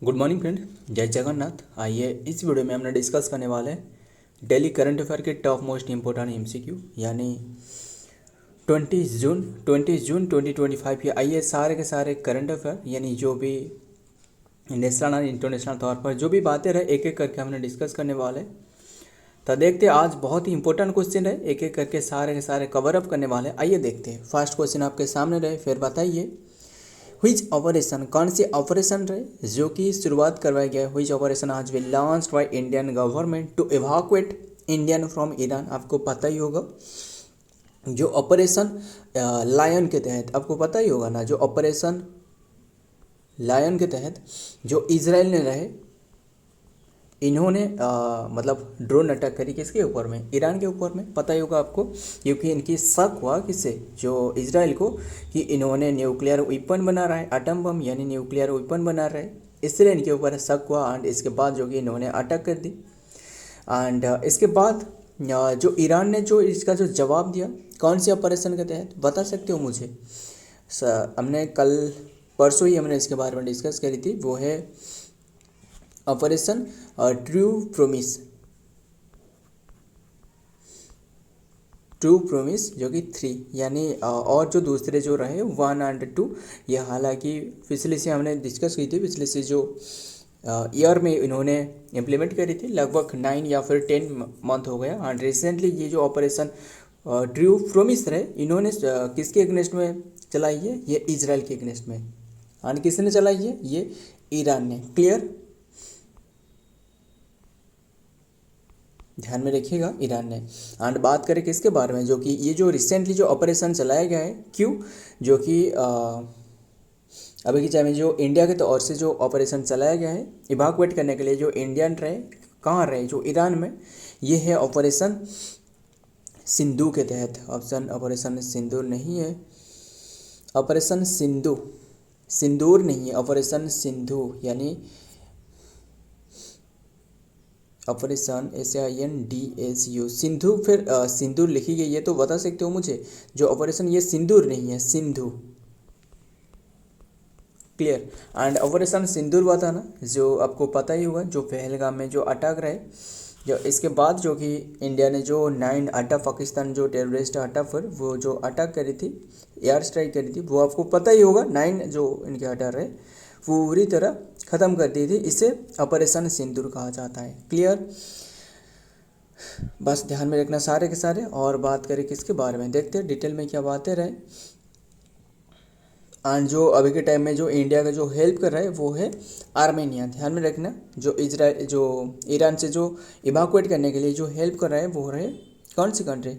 Good morning friend, जय जगन्नाथ। आइए इस वीडियो में हमने डिस्कस करने वाले हैं डेली करंट अफेयर के टॉप मोस्ट इम्पोर्टेंट एमसीक्यू यानी 20 जून 2025 के। आइए सारे के सारे करंट अफेयर यानी जो भी नेशनल और इंटरनेशनल तौर पर जो भी बातें रहे एक एक करके हमने डिस्कस करने वाले हैं। तो देखते हैं आज बहुत ही इंपॉर्टेंट क्वेश्चन है, एक एक करके सारे के सारे कवर अप करने वाले हैं। आइए देखते हैं। फर्स्ट क्वेश्चन आपके सामने रहे, फिर बताइए व्हिच ऑपरेशन, कौन सी ऑपरेशन रहे जो कि शुरुआत करवाया गया है। व्हिच ऑपरेशन आज be launched by Indian government to evacuate Indian from Iran. आपको पता ही होगा जो ऑपरेशन लायन के तहत, आपको पता ही होगा ना, जो ऑपरेशन लायन के तहत जो इजराइल ने रहे, इन्होंने मतलब ड्रोन अटैक करी किसके ऊपर में, ईरान के ऊपर में। पता ही होगा आपको, क्योंकि इनकी शक हुआ किससे, जो इजराइल को, कि इन्होंने न्यूक्लियर वेपन बना रहा है, एटम बम यानी न्यूक्लियर वेपन बना रहा है, इसलिए इनके ऊपर शक हुआ। एंड इसके बाद जो कि इन्होंने अटैक कर दी। एंड इसके बाद जो ईरान ने जो इसका जो जवाब दिया, कौन सी ऑपरेशन के तहत बता सकते हो मुझे। हमने कल परसों ही हमने इसके बारे में डिस्कस करी थी, वो है ऑपरेशन ट्रू प्रोमिस जो कि 3 यानी और जो दूसरे जो रहे 1 एंड 2, ये हालांकि पिछले से हमने डिस्कस की थी, पिछले से जो ईयर में इन्होंने इम्प्लीमेंट करी थी, लगभग 9 या फिर 10 मंथ हो गया। एंड रिसेंटली ये जो ऑपरेशन ट्रू प्रोमिस रहे, इन्होंने किसके अगेंस्ट में चलाई है, ये इजराइल के अगेंस्ट में। एंड किसने चलाई है, ये ईरान ने। क्लियर, ध्यान में रखिएगा, ईरान ने। एंड बात करें किसके बारे में, जो कि ये जो रिसेंटली जो ऑपरेशन चलाया गया है, क्यों, जो कि अभी के टाइम में जो इंडिया के तौर से जो ऑपरेशन चलाया गया है इवैक्यूएट करने के लिए, जो इंडियन रहे कहाँ रहे, जो ईरान में, ये है ऑपरेशन सिंधु के तहत। ऑप्शन ऑपरेशन सिंदूर नहीं है, ऑपरेशन सिंदूर नहीं है, ऑपरेशन सिंधु यानी ऑपरेशन SINDSU सिंधु। फिर सिंदूर लिखी गई है, तो बता सकते हो मुझे जो ऑपरेशन, ये सिंदूर नहीं है, सिंधु। क्लियर। एंड ऑपरेशन सिंदूर बताना, जो आपको पता ही होगा, जो पहलगाम में जो अटैक रहे, जो इसके बाद जो कि इंडिया ने जो 9 अटैक, पाकिस्तान जो टेररिस्ट अटैक पर वो जो अटैक करी थी, एयर स्ट्राइक करी थी, वो आपको पता ही होगा, 9 जो इनके अटैक रहे पूरी तरह ख़त्म कर दी थी। इसे ऑपरेशन सिंदूर कहा जाता है। क्लियर, बस ध्यान में रखना सारे के सारे। और बात करें किसके बारे में, देखते हैं डिटेल में क्या बातें रहे। एंड जो अभी के टाइम में जो इंडिया का जो हेल्प कर रहा है वो है आर्मेनिया। ध्यान में रखना, जो इजराइल जो ईरान से जो इवैक्यूएट करने के लिए जो हेल्प कर रहा है वो रहे कौन सी country,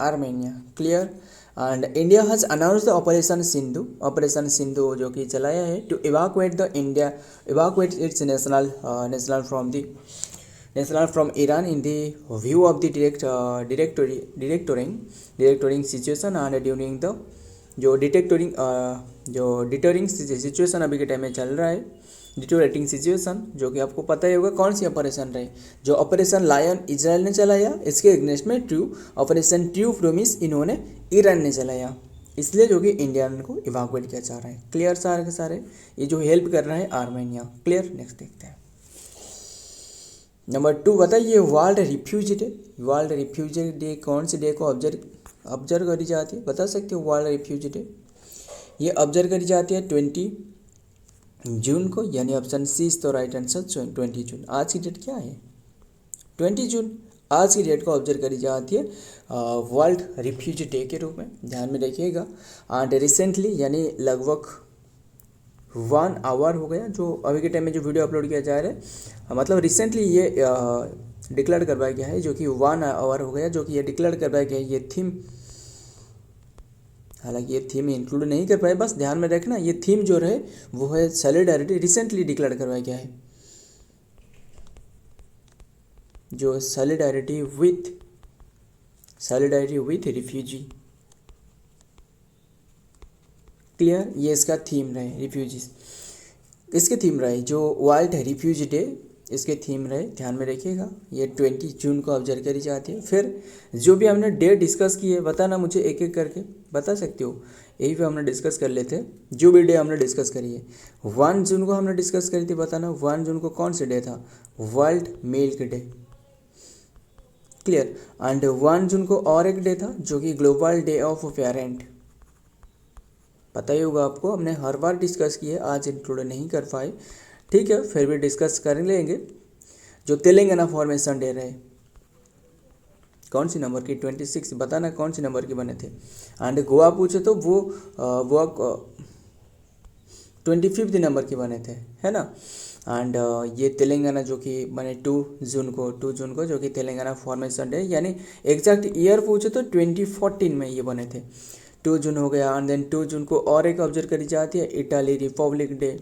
Armenia. Clear. And India has announce the operation Sindhu जो कि चलाया है to evacuate its national from Iran in the view of the deteriorating situation and during the जो डिटरिंग सिचुएशन अभी के टाइम में चल रहा है, डिटोरेटिंग सिचुएशन, जो कि आपको पता ही होगा कौन सी ऑपरेशन रहे, जो ऑपरेशन लायन इजराइल ने चलाया, इसके अगेंस्ट में ऑपरेशन ट्रू प्रोमिस इन्होंने ईरान ने चलाया, इसलिए जो कि इंडिया को इवैक्यूएट किया जा रहा है। क्लियर सारे के सारे, ये जो हेल्प कर रहा है आर्मेनिया। क्लियर, नेक्स्ट देखते हैं। नंबर 2 बताइए वर्ल्ड रिफ्यूजी डे कौन से डे को ऑब्जर्व करी जाती है, बता सकते हो। वर्ल्ड रिफ्यूजी डे ये ऑब्जर्व करी जाती है 20 जून को, यानी ऑप्शन सी इज तो राइट आंसर। 20 जून आज की डेट क्या है, 20 जून आज की डेट को ऑब्जर्व करी जाती है वर्ल्ड रिफ्यूजी डे के रूप में। ध्यान में रखिएगा। एंड रिसेंटली यानी लगभग 1 आवर हो गया, जो अभी के टाइम में जो वीडियो अपलोड किया जा रहा है, मतलब रिसेंटली ये डिक्लेयर करवाया गया है, जो कि 1 आवर हो गया, जो कि ये डिक्लेयर करवाया गया है। ये थीम, हालांकि ये थीम इंक्लूड नहीं कर पाए, बस ध्यान में रखना, ये थीम जो रहे वो है सॉलिडारिटी। रिसेंटली डिक्लेयर करवाया गया है, जो सॉलिडारिटी विथ रिफ्यूजी। क्लियर, ये इसका थीम रहे, रिफ्यूजीज इसके थीम रहे, जो वर्ल्ड रिफ्यूजी डे इसके थीम रहे। ध्यान में रखिएगा, ये 20 जून को ऑब्जर्व करी जाती है। फिर जो भी हमने डेट डिस्कस की है, बताना मुझे एक एक करके, बता सकते हो। यही पे हमने डिस्कस कर लेते हैं। जो भी डे हमने डिस्कस करी है, 1 जून को हमने डिस्कस करी थी, बताना 1 जून को कौन सी डे था, world milk day, clear. And 1 जून को और एक डे था जो कि ग्लोबल डे ऑफ पेरेंट, पता ही होगा आपको, हमने हर बार डिस्कस किए, आज इंक्लूड नहीं कर पाए, ठीक है, फिर भी डिस्कस कर लेंगे। जो तेलंगाना फॉर्मेशन डे रहे, कौन सी नंबर की, 26, बताना कौन सी नंबर के बने थे। एंड गोवा पूछे तो वो 25 नंबर के बने थे, है ना। एंड ये तेलंगाना जो कि बने 2 जून को जो कि तेलंगाना फॉर्मेशन डे, यानी एग्जैक्ट ईयर पूछे तो 2014 में ये बने थे, 2 जून हो गया। एंड देन 2 जून को और एक ऑब्जर्व करी जाती है, इटाली रिपब्लिक डे,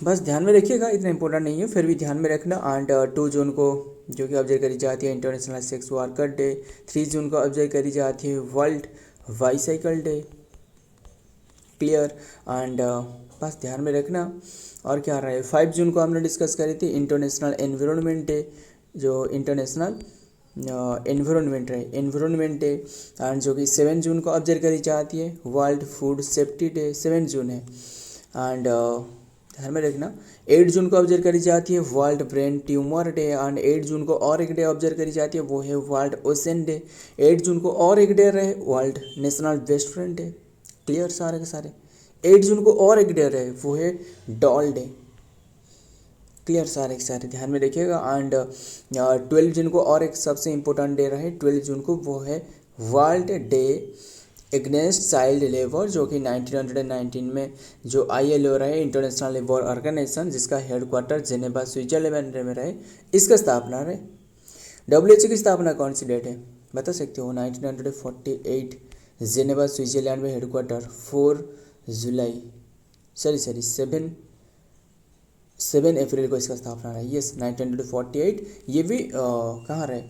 बस ध्यान में रखिएगा, इतना इंपॉर्टेंट नहीं है, फिर भी ध्यान में रखना। एंड 2 जून को जो कि ऑब्जर्व करी जाती है इंटरनेशनल सेक्स वर्कर डे, 3 जून को ऑब्जर्व करी जाती है world bicycle day, clear. And बस ध्यान में रखना। और क्या रहा है, 5 जून को हमने डिस्कस करी थी इंटरनेशनल एनवायरनमेंट डे, जो इंटरनेशनल एनवायरनमेंट डे। एंड जो कि 7 जून को ऑब्जर्व करी जाती है वर्ल्ड फूड सेफ्टी डे, 7 जून है। एंड ध्यान में रखना, 8 जून को ऑब्जर्व करी जाती है world brain tumour day. And 8 जून को और एक डे ऑब्जर्व करी जाती है, वो है वर्ल्ड ओशन डे। 8 जून को और एक डे रहे world national best friend day, clear सारे के सारे। 8 जून को और एक डे रहे, वो है डॉल डे, क्लियर सारे के सारे, ध्यान में रखिएगा। एंड 12 जून को और एक सबसे इम्पोर्टेंट डे रहे 12 जून को, वो है world day against child labour, जो कि 1919 में जो ILO रहे, इंटरनेशनल लेबर ऑर्गेनाइजेशन, जिसका हेडक्वार्टर जेनेवा स्विट्जरलैंड में रहे, इसका स्थापना रहे। WHO की स्थापना कौन सी डेट है, बता सकते हो, 1948, जेनेवा स्विट्जरलैंड में हेडक्वार्टर, 7 अप्रैल को इसका स्थापना रही, यस 1948। ये भी कहाँ रहे,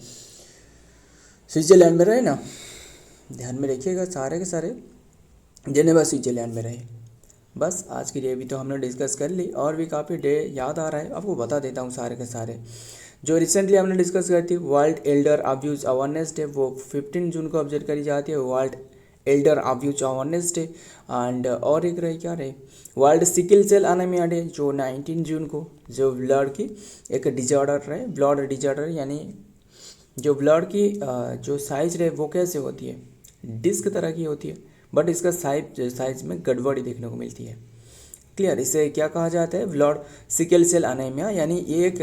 स्विट्जरलैंड में रहे ना, ध्यान में रखिएगा, सारे के सारे जेनेवा स्विट्जरलैंड में रहे। बस आज की डे भी तो हमने डिस्कस कर ली, और भी काफ़ी डे याद आ रहा है, आपको बता देता हूँ सारे के सारे। जो रिसेंटली हमने डिस्कस करी थी world elder abuse awareness day, वो 15 जून को ऑब्जर्व करी जाती है, world elder abuse awareness day. And और एक रहे, क्या रहे, world sickle cell anaemia day, जो 19 जून को, जो ब्लड की एक डिजॉर्डर रहे, ब्लड डिजॉर्डर, यानी जो ब्लड की जो साइज रहे वो कैसे होती है, डिस्क तरह की होती है, बट इसका साइज में गड़बड़ी देखने को मिलती है, क्लियर। इसे क्या कहा जाता है, ब्लड सिकल सेल एनीमिया, यानी ये एक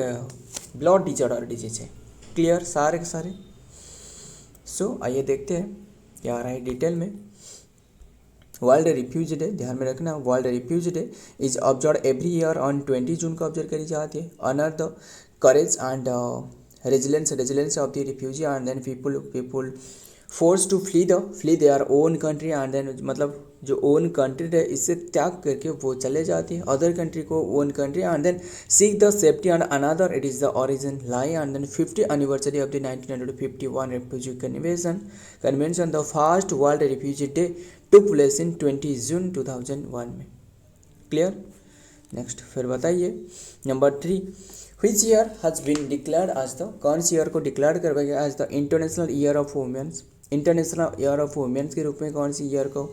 ब्लड डिजॉर्डर डिजीज है, क्लियर सारे के सारे। सो आइए देखते हैं क्या आ रहा है डिटेल में। वर्ल्ड रिफ्यूज डे, ध्यान में रखना, world refugee day is observe every year on 20 June को ऑब्जर्व करी जाती है, honour the courage and resilience of the refugee, and then people forced to flee their own country, and then मतलब जो own country है इससे त्याग करके वो चले जाती है अदर कंट्री को, own country, and then seek the safety and another, it is the originally. And then 50 anniversary of the 1951 refugee convention, the first world refugee day took place in 20 June 2001 में, clear. Next फिर बताइए number 3, Which year has been declared as the, कौन सी year को declare करवाया गया as the international year of womens, international year of womens के रूप में कौन सी ईयर को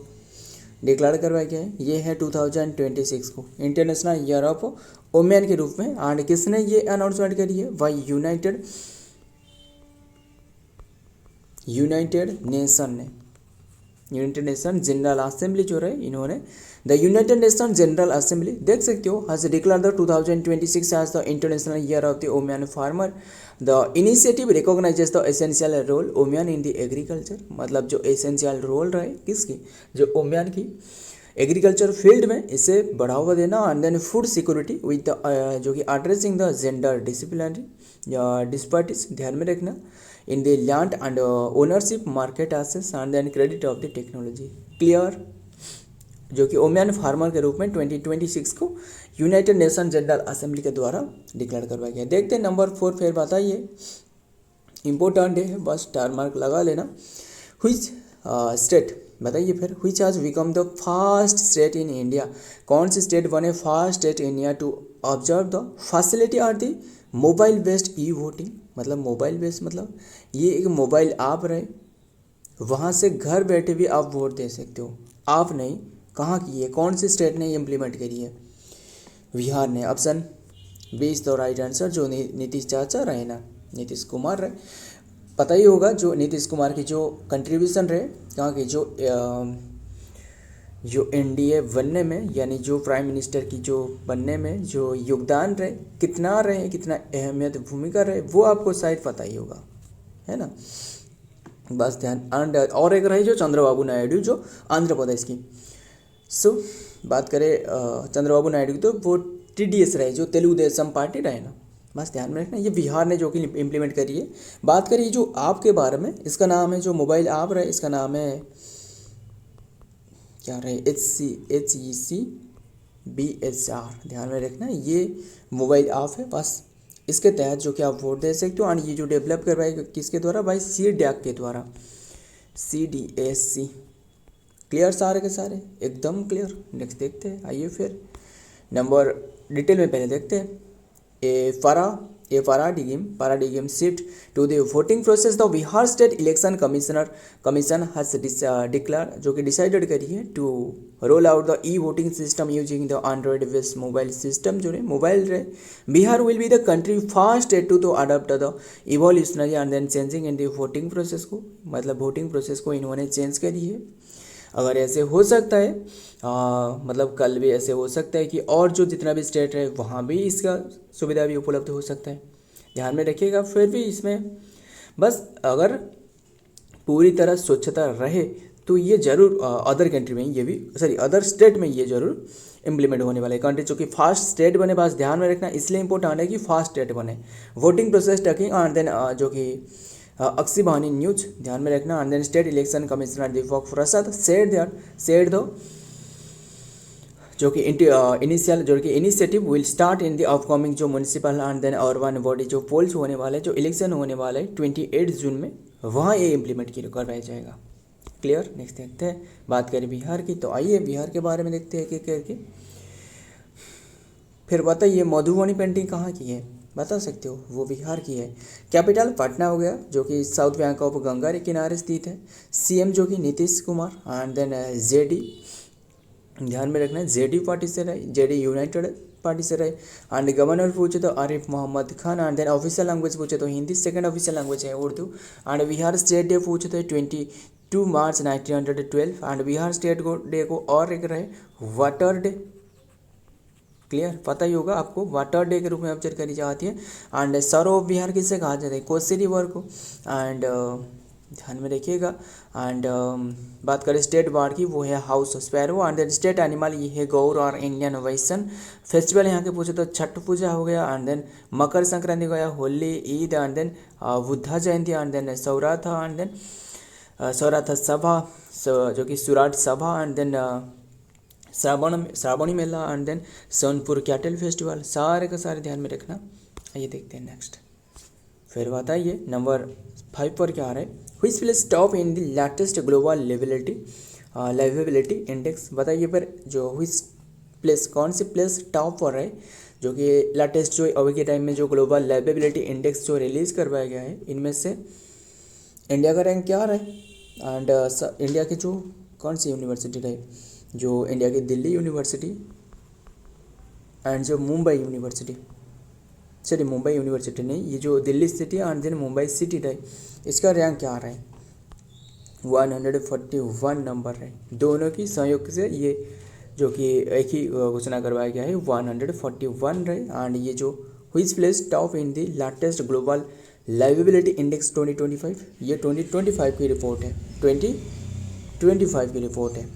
डिक्लेयर करवाया गया है, ये है 2026 को इंटरनेशनल ईयर ऑफ वुमेन के रूप में। एंड किसने ये अनाउंसमेंट करी है, वाई यूनाइटेड नेशन ने, यूनाइटेड नेशन जनरल असेंबली जो रहे इन्होंने, the United Nation General Assembly देख सकते हो, has declared the 2026 as the international year of the women farmer. The initiative recognises the essential role women in the agriculture, मतलब जो essential role रहे किसकी, जो वुमेन की एग्रीकल्चर फील्ड में, इसे बढ़ावा देना। And then food security with जो कि addressing the gender disciplinary disparities, ध्यान में रखना, in the land and ownership market access and then credit of the technology, clear. जो कि वुमेन फार्मर के रूप में 2026 को यूनाइटेड नेशन जनरल असेंबली के द्वारा डिक्लेयर करवाया गया। देखते हैं नंबर 4, फिर बताइए, इंपॉर्टेंट है, बस स्टार मार्क लगा लेना। व्हिच स्टेट, बताइए फिर, which has become the first state in India, कौन सी स्टेट बने first state in India to observe the facility are the mobile based e voting, मतलब मोबाइल बेस्ड, मतलब ये एक मोबाइल ऐप रहे, वहाँ से घर बैठे भी आप वोट दे सकते हो। आप नहीं, कहाँ की है, कौन सी स्टेट ने इम्प्लीमेंट करी है? बिहार ने। Option B is the right answer. जो नीतीश चाचा रहे ना, नीतीश कुमार रहे, पता ही होगा जो नीतीश कुमार की जो कंट्रीब्यूशन रहे, कहाँ की जो एनडीए बनने में, यानी जो प्राइम मिनिस्टर की जो बनने में जो योगदान रहे, कितना रहे, कितना अहमियत भूमिका रहे, वो आपको शायद पता ही होगा, है ना। बस ध्यान। एंड और एक रही जो चंद्रबाबू नायडू, जो आंध्र प्रदेश की। सो बात करें चंद्रबाबू नायडू की, तो वो टीडीएस रहे, जो तेलुगु देशम पार्टी रहे ना। बस ध्यान में रखना, ये बिहार ने जो कि इम्प्लीमेंट करी है। बात करिए जो आप के बारे में, इसका नाम है जो मोबाइल ऐप रहे, इसका नाम है क्या रहे, HECBSR। ध्यान में रखना, ये मोबाइल ऐप है। बस इसके तहत जो कि आप वोट दे सकते हो। एंड ये जो डेवलप करवाए किसके द्वारा? भाई CDAC के द्वारा, CDSC। क्लियर सारे के सारे, एकदम क्लियर। नेक्स्ट देखते हैं, आइए फिर नंबर डिटेल में पहले देखते हैं। A paradigm shift to the voting process the Bihar State Election Commission has declared, जो कि डिसाइडेड करी है, to roll out the e-voting system using the Android based mobile system। जो है मोबाइल रहे, Bihar will be the country first state to adopt the evolutionary and then changing in the voting process को, मतलब voting process को इन्होंने change करी है। अगर ऐसे हो सकता है, मतलब कल भी ऐसे हो सकता है कि और जो जितना भी स्टेट है वहाँ भी इसका सुविधा भी उपलब्ध हो सकता है। ध्यान में रखिएगा। फिर भी इसमें बस अगर पूरी तरह स्वच्छता रहे तो ये ज़रूर अदर कंट्री में ये भी, सॉरी अदर स्टेट में ये ज़रूर इम्प्लीमेंट होने वाले कंट्री जो कि फास्ट स्टेट बने। बस ध्यान में रखना, इसलिए इंपॉर्टेंट है कि फास्ट स्टेट बने। Voting process tracking and then जो कि अक्सी बहानी न्यूज, ध्यान में रखना। And then state election commissioner Deepak Prasad said though जो कि इनिशियल जो कि initiative will start in the upcoming जो municipal and then urban body जो पोल्स होने वाले, जो इलेक्शन होने वाले 28 जून में, वहाँ ये इम्प्लीमेंट करवाया जाएगा। क्लियर। नेक्स्ट देखते हैं, बात करें बिहार की, तो आइए बिहार के बारे में देखते हैं एक करके। फिर बताइए मधुबनी पेंटिंग कहाँ की है, बता सकते हो? वो बिहार की है। कैपिटल पटना हो गया, जो कि साउथ बैंक ऑफ गंगा के किनारे स्थित है। CM जो कि Nitish Kumar. And then JD, ध्यान में रखना है, JD पार्टी से रहे, JD यूनाइटेड पार्टी से रहे। एंड गवर्नर पूछे तो Arif Mohammad Khan. And then official language पूछे तो हिंदी, सेकंड ऑफिशियल लैंग्वेज है Urdu. And Bihar state day पूछे तो 22 March 1912। And Bihar state day को और एक रहे वाटर डे। क्लियर, पता ही होगा आपको, वाटर डे के रूप में ऑब्जर्व करी जाती है। एंड सर ऑफ बिहार किससे कहा जाता है? कोसी रिवर को। एंड ध्यान में रखिएगा। एंड बात करें स्टेट बर्ड की, वो है house sparrow. And then state animal ये है गौर और इंडियन वैसन। फेस्टिवल यहाँ के पूछे तो छठ पूजा हो गया। एंड देन मकर संक्रांति हो गया, Holi, Eid. And then Buddha Jayanti. And then Saurath. And then Saurath Sabha जो कि Surat Sabha. And then Shravani Mela. And then Sonpur cattle festival. सारे का सारे ध्यान में रखना। आइए देखते हैं नेक्स्ट। फिर बताइए नंबर 5 पर क्या आ रहा है? Which place top in the latest global liveability index. बताइए पर जो व्हिच प्लेस, कौन सी प्लेस टॉप पर है, जो कि लेटेस्ट जो अभी के टाइम में जो ग्लोबल लिवेबिलिटी इंडेक्स जो रिलीज़ करवाया गया है, इनमें से इंडिया का रैंक क्या आ रहा है? एंड इंडिया की जो कौन सी यूनिवर्सिटी रहे, जो इंडिया की दिल्ली यूनिवर्सिटी एंड जो Mumbai university, sorry Mumbai university नहीं, ये जो Delhi city and then Mumbai city रहे, इसका रैंक क्या आ रहा है? 141 नंबर है। दोनों की संयोग से ये जो कि एक ही घोषणा करवाया गया है, 141 रहे। एंड ये जो which place top in the latest global liveability index 2025, ये 2025 की रिपोर्ट है, 2025 की रिपोर्ट है।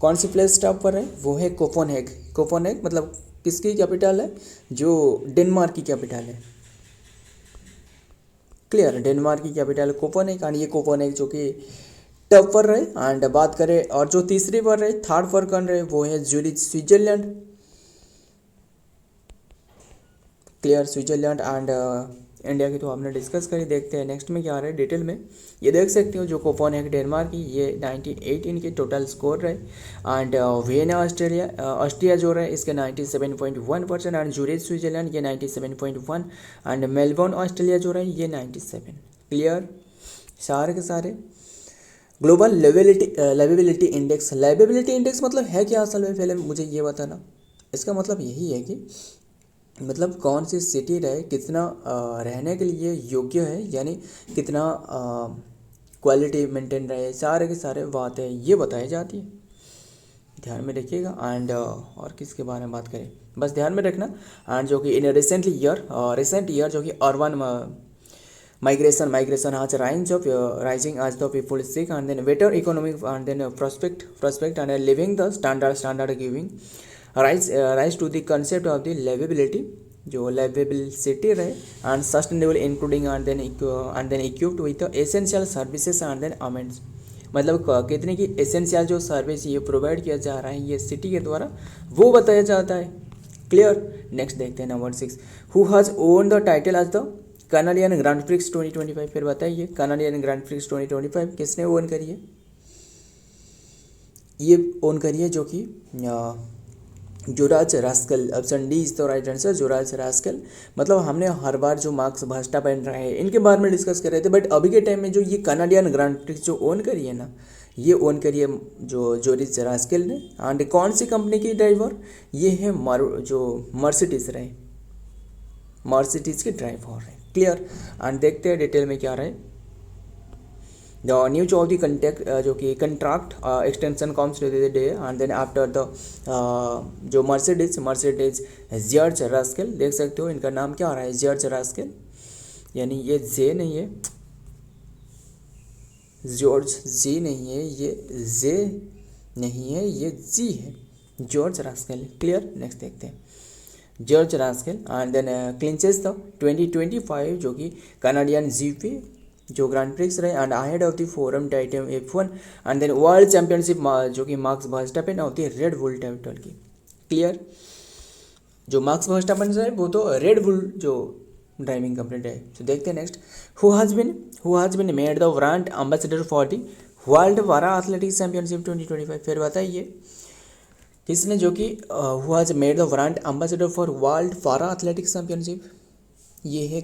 कौन सी प्लेस टॉप पर है? वो है कोपेनहेग। कोपेनहेग मतलब किसकी कैपिटल है? जो डेनमार्क की कैपिटल है। क्लियर, डेनमार्क की कैपिटल कोपेनहेग। एंड ये कोपेनहेग जो कि टॉप पर रहे। एंड बात करें और जो तीसरी पर रहे, थर्ड पर कौन रहे, वो है Zurich Switzerland. Clear, Switzerland. And India की तो हमने डिस्कस करी। देखते हैं नेक्स्ट में क्या आ रहा है डिटेल में। ये देख सकते हो जो कोपेनहेग डेनमार्क की, ये 98 इनके टोटल स्कोर रहे। एंड वियना ऑस्ट्रिया जो रहे, इसके 97.1%। एंड ज्यूरिच स्विट्जरलैंड ये 97.1। एंड मेलबोर्न ऑस्ट्रेलिया जो रहे, ये 97। क्लियर सारे के सारे। Global liveability index. Liveability index मतलब है क्या असल में, पहले मुझे ये बताना। इसका मतलब यही है कि मतलब कौन सी सिटी रहे, कितना रहने के लिए योग्य है, यानी कितना क्वालिटी मेंटेन रहे, सारे के सारे बातें ये बताई जाती है, ध्यान में रखिएगा। एंड और किसके बारे में बात करें, बस ध्यान में रखना। एंड जो कि इन रिसेंट ईयर जो कि urban migration has rising as the people seek and then better economic and then prospect and living the standard giving rise to the concept of the livability, जो livable city रहे and sustainable including and then equipped with the essential services and then amenities। मतलब कितने की essential जो service ये provide किया जा रहा है ये सिटी के द्वारा, वो बताया जाता है। क्लियर। नेक्स्ट देखते हैं number 6, who has won the title as the Canadian Grand Prix 2025। फिर बताइए कनाडियन ग्रैंड प्रिक्स 2025 किसने ओन करी है? ये ओन करी है जो कि George Russell. Option D is the right answer, George Russell. मतलब हमने हर बार जो मार्क्स वर्स्टैपेन रहे हैं इनके बारे में डिस्कस कर रहे थे, बट अभी के टाइम में जो ये कनाडियन ग्रैंड प्रिक्स जो ओन करी है ना, ये ओन करी है जो जोराज रास्कल ने। एंड कौन सी कंपनी की ड्राइवर? ये है जो मर्सिडीज रहे, मर्सिडीज के ड्राइवर है। क्लियर। एंड देखते हैं डिटेल में क्या रहे। The news of the contact जो कि contract extension comes to the day and then after the जो मर्सिडीज जॉर्ज रास्केल, देख सकते हो इनका नाम क्या आ रहा है, जॉर्ज रास्केल, यानी ये जे नहीं है, जॉर्ज जी नहीं है, ये जे नहीं है, ये जी है, जॉर्ज रास्केल। क्लियर। नेक्स्ट देखते हैं George Russell and then clinches the 2025 जो कि कनाडियन जीपी जो ग्रैंड प्रिक्स रहे and ahead of the forum title F1 and then world championship जो कि Max Verstappen of the Red Bull title की। Clear. जो मार्क्स वर्स्टैपेन है वो तो रेड बुल जो ड्राइविंग कंपनी है। तो देखते हैं next, who has been made the brand ambassador for the world para athletics championship 2025। फिर बताइए किसने जो कि who has made the brand ambassador for world para athletics championship? ये है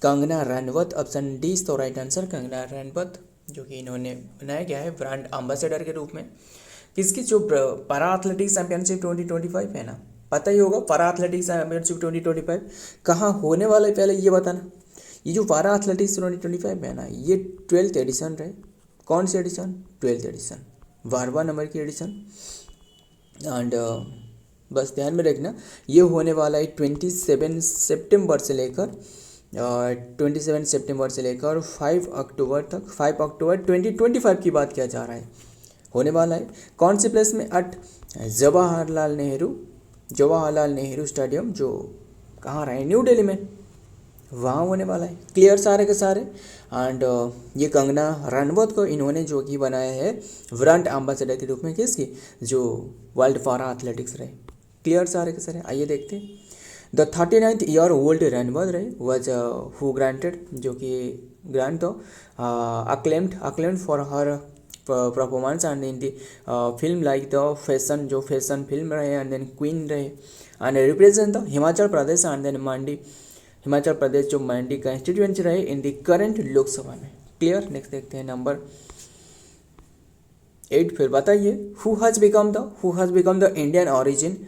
Kangana Ranaut. Option D is the right answer, Kangana Ranaut, जो कि इन्होंने बनाया गया है ब्रांड एम्बेसडर के रूप में। किसकी? जो पारा एथलेटिक्स चैंपियनशिप 2025 है ना, पता ही होगा पारा एथलेटिक्स चैंपियनशिप 2025 कहाँ होने वाला है, पहले ये बताना। ये जो पारा एथलेटिक्स 2025 है ना, ये 12th एडिशन रहे। कौन सी एडिशन? 12th एडिशन, 12वां नंबर की एडिशन। एंड बस ध्यान में रखना ये होने वाला है 27 सितंबर से लेकर 5 अक्टूबर तक, 5 अक्टूबर 2025 की बात किया जा रहा है, होने वाला है। कौन से प्लेस में? एट जवाहरलाल नेहरू स्टेडियम, जो कहाँ रहे, न्यू दिल्ली में, वहाँ होने वाला है। क्लियर सारे के सारे। एंड ये कंगना रनवत को इन्होंने जो कि बनाया है ब्रांड एम्बेसडर के रूप में, किसकी? जो वर्ल्ड पारा एथलेटिक्स रहे। क्लियर सारे के सारे। आइए देखते हैं the 39th year old Ranaut रहे वॉज हु ग्रांटेड, जो कि grant to acclaimed for her performance and in the film like the Fashion, जो फैशन फिल्म रहे एंड देन क्वीन रहे and represent the Himachal Pradesh and then Mandi, Himachal Pradesh जो मंडी कंस्टिट्यूएंसी रहे in the current Lok Sabha में। Clear. Next देखते हैं नंबर 8। फिर बताइए who has become the Indian origin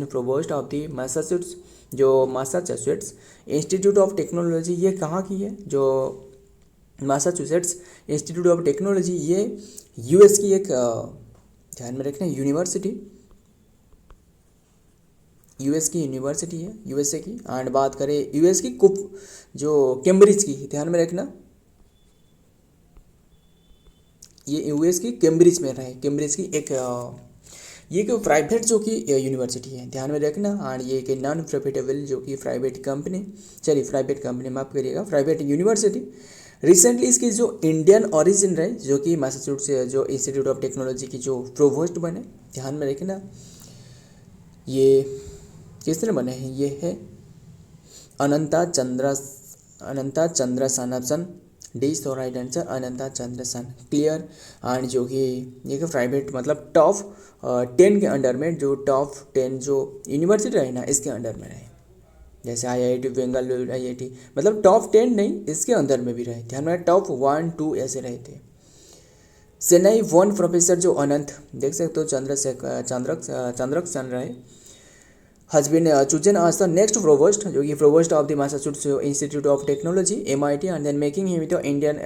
provost of the Massachusetts, जो मैसाचुसेट्स इंस्टीट्यूट ऑफ टेक्नोलॉजी, ये कहाँ की है? जो मैसाचुसेट्स इंस्टीट्यूट ऑफ टेक्नोलॉजी, ये यूएस की एक ध्यान में रखना यूनिवर्सिटी है, यूएसए की। एंड बात करें यूएस की जो कैम्ब्रिज की, ध्यान में रखना ये यूएस की कैम्ब्रिज में रहे, कैम्ब्रिज की एक ये एक प्राइवेट जो कि यूनिवर्सिटी है, ध्यान में रखना। एंड ये एक नॉन प्रॉफिटेबल जो कि प्राइवेट कंपनी माफ करिएगा, प्राइवेट यूनिवर्सिटी। रिसेंटली इसकी जो इंडियन ओरिजिन रहे, जो कि मैसाचुसेट्स जो इंस्टीट्यूट ऑफ टेक्नोलॉजी की जो प्रोवोस्ट बने, ध्यान में रखना ये किसने बने हैं? ये है Anantha Chandrasan. Option D is the right answer, Anantha Chandrasan. Clear. And जो कि ये प्राइवेट मतलब टॉप 10 के अंडर में, जो टॉप 10 जो यूनिवर्सिटी रहे ना, इसके अंडर में रहे, जैसे IIT बेंगलुरु, IIT, मतलब टॉप 10 नहीं, इसके अंदर में भी रहे, ध्यान में टॉप 1 2 ऐसे रहे थे। चेन्नई वन प्रोफेसर जो अनंत, देख सकते हो, चंद्रक रहे, has been chosen as the next provost, जो कि provost of the Massachusetts Institute of Technology MIT, and then making him the Indian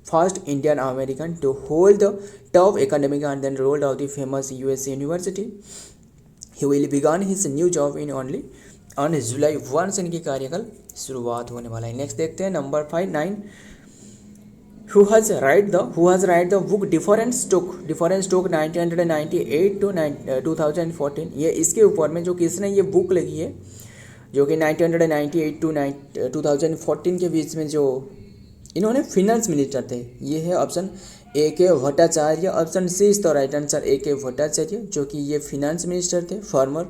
first Indian American to hold the top academic and then role of the famous US University. He will begin his new job in only on July 1 से इनकी कार्यकाल शुरुआत होने वाला है। Next देखते हैं number 5 9, who has write the book different stroke 1998 to 2014। ये इसके ऊपर में जो किसने ये बुक लिखी है, जो कि 1998 टू 2014 के बीच में जो इन्होंने फिनेंस मिनिस्टर थे, ये है option A K Bhattacharya. Option C is the right answer, A K Bhattacharya, जो कि ये फिनेंस मिनिस्टर थे, फॉर्मर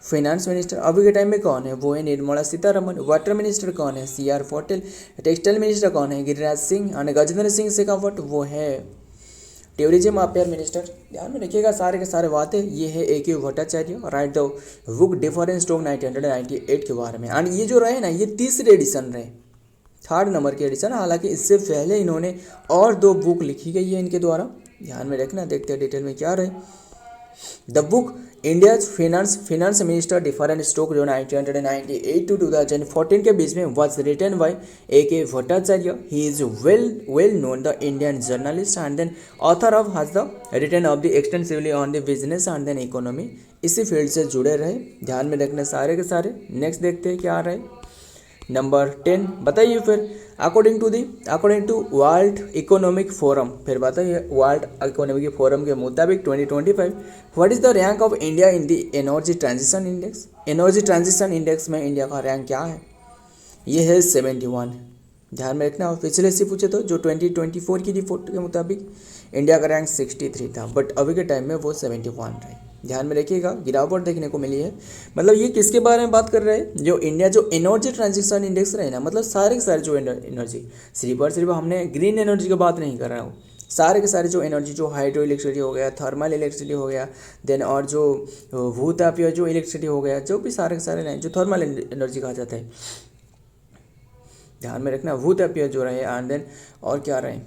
फाइनेंस मिनिस्टर। अभी के टाइम में कौन है, वो है निर्मला सीतारमन। वाटर मिनिस्टर कौन है, CR पटेल। टेक्सटाइल मिनिस्टर कौन है, गिरिराज सिंह। और गजेंद्र सिंह शेखावत, वो है टूरिज्म अफेयर मिनिस्टर। ध्यान में रखिएगा सारे के सारे बातें, ये है ए K Bhattacharya. Right the book difference stroke 1998 के बारे में। एंड ये जो रहे ना, ये तीसरे एडिशन रहे, 3rd नंबर के एडिशन। हालांकि इससे पहले इन्होंने और 2 बुक लिखी गई है इनके द्वारा, ध्यान में रखना। देखते हैं डिटेल में क्या रहे। The book India finance minister different stroke जो 1998 टू 2014 के बीच में was written by A K Bhattacharya. He is well known the Indian journalist and then author of has the written of the extensively on the business and then economy. इसी field से जुड़े रहे, ध्यान में रखने सारे के सारे। नेक्स्ट देखते हैं क्या आ रहा है नंबर 10। बताइए फिर according to World Economic Forum, फिर बताइए वर्ल्ड इकोनॉमिक फोरम के मुताबिक 2025 what is the rank of India in the energy transition index. Energy transition index में इंडिया का रैंक क्या है, ये है 71। ध्यान में रखना। पिछले से पूछे तो जो 2024 की रिपोर्ट के मुताबिक इंडिया का रैंक 63 था, बट अभी के टाइम में वो 71 रहे। ध्यान में रखिएगा, गिरावट देखने को मिली है। मतलब ये किसके बारे में बात कर रहे हैं, जो इंडिया जो एनर्जी ट्रांजिशन इंडेक्स रहे ना, मतलब सारे के सारे जो एनर्जी, सिर्फ हमने ग्रीन एनर्जी की बात नहीं कर रहा हूँ, सारे के सारे जो एनर्जी, जो हाइड्रो इलेक्ट्रिसिटी हो गया, थर्मल इलेक्ट्रिसिटी हो गया, देन और जो भूतापीय जो इलेक्ट्रिसिटी हो गया, जो भी सारे के सारे नहीं, जो थर्मल एनर्जी कहा जाता है, ध्यान में रखना। भूतापीय जो रहे एंड देन और क्या रहे,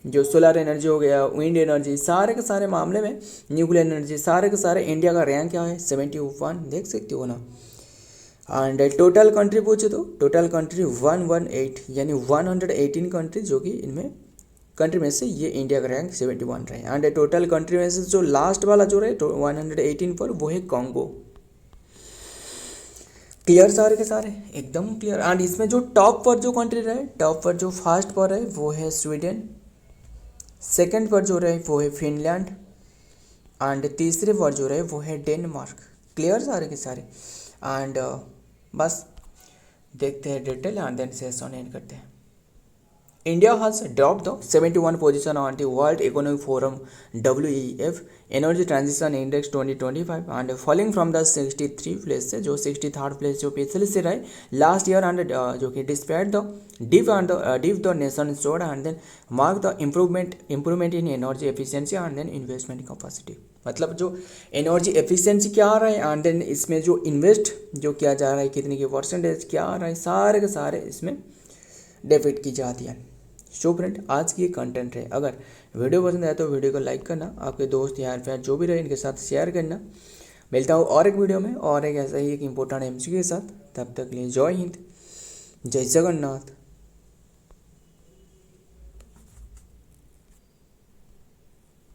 जो सोलर एनर्जी हो गया, विंड एनर्जी, सारे के सारे मामले में, न्यूक्लियर एनर्जी, सारे के सारे इंडिया का रैंक क्या है 71, देख सकते हो ना। एंड टोटल कंट्री पूछे तो टोटल कंट्री 118, यानी 118 कंट्री जो कि इनमें कंट्री में से ये इंडिया का रैंक 71 रहे। एंड टोटल कंट्री में से जो लास्ट वाला जो रहे 118 पर, वो है कॉन्गो। क्लियर सारे के सारे, एकदम क्लियर। एंड इसमें जो टॉप पर जो कंट्री रहे, टॉप पर जो फर्स्ट पर है वो है स्वीडन, सेकंड पर जो रहे वो है फिनलैंड, एंड तीसरे पर जो रहे वो है डेनमार्क। क्लियर सारे के सारे। एंड बस देखते हैं detail and then session end करते हैं। India has dropped the 71 position on the World Economic Forum WEF Energy Transition Index 2025 and falling from the 63 place से जो 63rd place जो पिछले से रहे लास्ट ईयर एंड जो कि despite the dip the nation showed and then mark the improvement in energy efficiency and then investment capacity. मतलब जो एनर्जी एफिशिएंसी क्या आ रहा है एंड देन इसमें जो इन्वेस्ट जो किया जा रहा है, कितनी की परसेंटेज क्या आ रहा है, सारे के सारे इसमें डेफिट की जाती है। सो फ्रेंड, आज की कंटेंट है। अगर वीडियो पसंद आए तो वीडियो को लाइक करना, आपके दोस्त यार फिर जो भी रहे इनके साथ शेयर करना। मिलता हूँ और एक वीडियो में और एक ऐसा ही एक इम्पोर्टेंट MCQ के साथ। तब तक के लिए जय हिंद, जय जगन्नाथ।